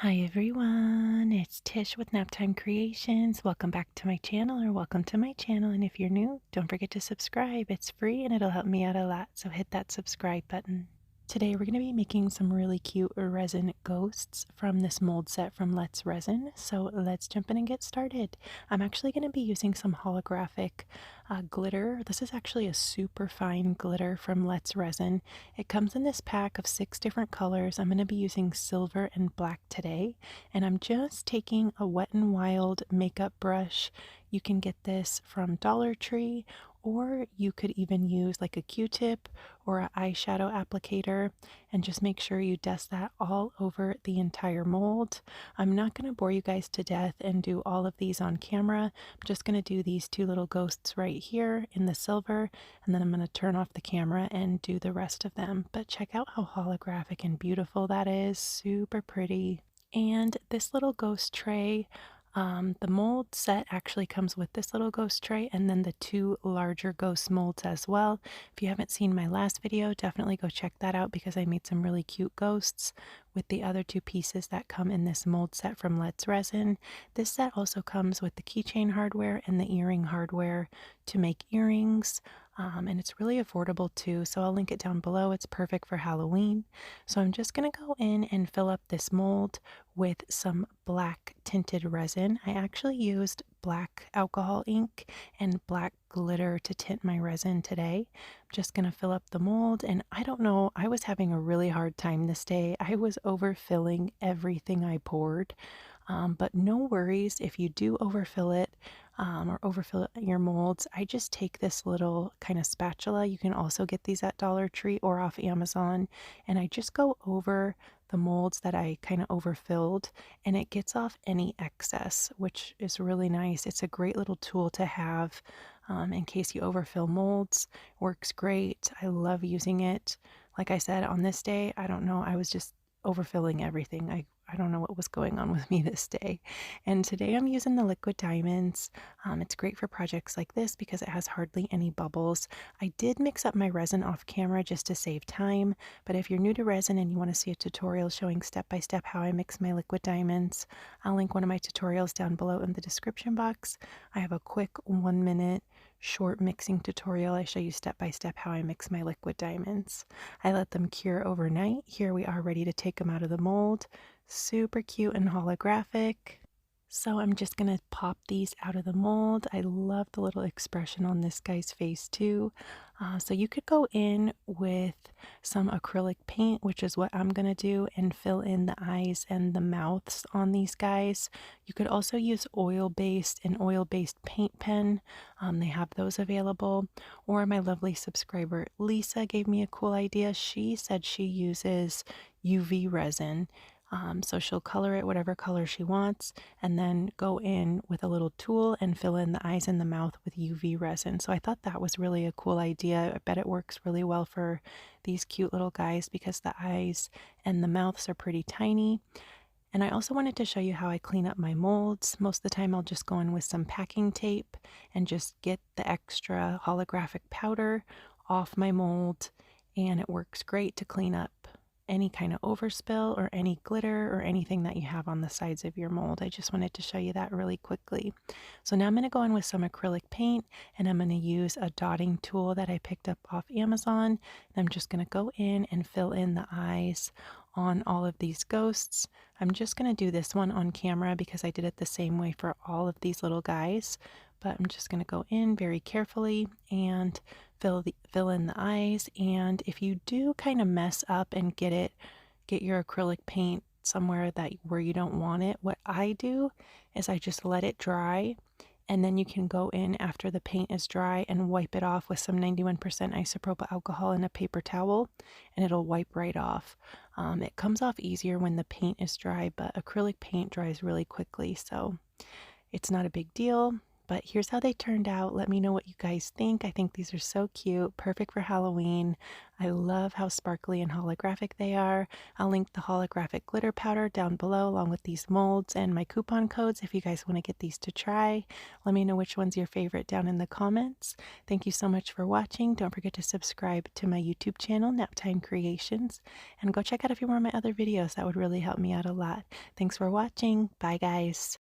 Hi everyone, it's Tish with Naptime Creations. Welcome back to my channel, or welcome to my channel. And if you're new, don't forget to subscribe. It's free and it'll help me out a lot, so hit that subscribe button. Today we're going to be making some really cute resin ghosts from this mold set from S RESIN. So let's jump in and get started. I'm actually going to be using some holographic glitter. This is actually a super fine glitter from S RESIN. It comes in this pack of 6 different colors. I'm going to be using silver and black today. And I'm just taking a Wet n Wild makeup brush. You can get this from Dollar Tree, or you could even use like a Q-tip or an eyeshadow applicator, and just make sure you dust that all over the entire mold. I'm not going to bore you guys to death and do all of these on camera. I'm just going to do these 2 little ghosts right here in the silver, and then I'm going to turn off the camera and do the rest of them. But check out how holographic and beautiful that is. Super pretty. And this little ghost tray, the mold set actually comes with this little ghost tray and then the 2 larger ghost molds as well. If you haven't seen my last video, definitely go check that out because I made some really cute ghosts with the other 2 pieces that come in this mold set from S RESIN. This set also comes with the keychain hardware and the earring hardware to make earrings. And it's really affordable too, so I'll link it down below. It's perfect for Halloween. So I'm just going to go in and fill up this mold with some black tinted resin. I actually used black alcohol ink and black glitter to tint my resin today. I'm just going to fill up the mold, and I don't know, I was having a really hard time this day. I was overfilling everything I poured. But no worries if you do overfill it or overfill your molds. I just take this little kind of spatula. You can also get these at Dollar Tree or off Amazon. And I just go over the molds that I kind of overfilled, and it gets off any excess, which is really nice. It's a great little tool to have in case you overfill molds. Works great. I love using it. Like I said, on this day, I don't know, I was just overfilling everything. I don't know what was going on with me this day. And today I'm using the liquid diamonds. It's great for projects like this because it has hardly any bubbles. I did mix up my resin off camera just to save time, but if you're new to resin and you want to see a tutorial showing step by step how I mix my liquid diamonds, I'll link one of my tutorials down below in the description box. I have a quick 1-minute short mixing tutorial. I show you step by step how I mix my liquid diamonds. I let them cure overnight. Here we are ready to take them out of the mold. Super cute and holographic. So I'm just going to pop these out of the mold. I love the little expression on this guy's face too. So you could go in with some acrylic paint, which is what I'm going to do, and fill in the eyes and the mouths on these guys. You could also use oil-based paint pen. They have those available. Or my lovely subscriber Lisa gave me a cool idea. She said she uses UV resin. So she'll color it whatever color she wants, and then go in with a little tool and fill in the eyes and the mouth with UV resin. So I thought that was really a cool idea. I bet it works really well for these cute little guys because the eyes and the mouths are pretty tiny. And I also wanted to show you how I clean up my molds. Most of the time I'll just go in with some packing tape and just get the extra holographic powder off my mold, and it works great to clean up any kind of overspill or any glitter or anything that you have on the sides of your mold. I just wanted to show you that really quickly. So now I'm going to go in with some acrylic paint, and I'm going to use a dotting tool that I picked up off Amazon. And I'm just going to go in and fill in the eyes on all of these ghosts. I'm just going to do this one on camera because I did it the same way for all of these little guys. But I'm just going to go in very carefully and fill in the eyes. And if you do kind of mess up and get your acrylic paint somewhere where you don't want it, what I do is I just let it dry, and then you can go in after the paint is dry and wipe it off with some 91% isopropyl alcohol in a paper towel, and it'll wipe right off. It comes off easier when the paint is dry, but acrylic paint dries really quickly, so it's not a big deal. But here's how they turned out. Let me know what you guys think. I think these are so cute, perfect for Halloween. I love how sparkly and holographic they are. I'll link the holographic glitter powder down below along with these molds and my coupon codes if you guys want to get these to try. Let me know which one's your favorite down in the comments. Thank you so much for watching. Don't forget to subscribe to my YouTube channel, Naptime Creations, and go check out a few more of my other videos. That would really help me out a lot. Thanks for watching. Bye, guys.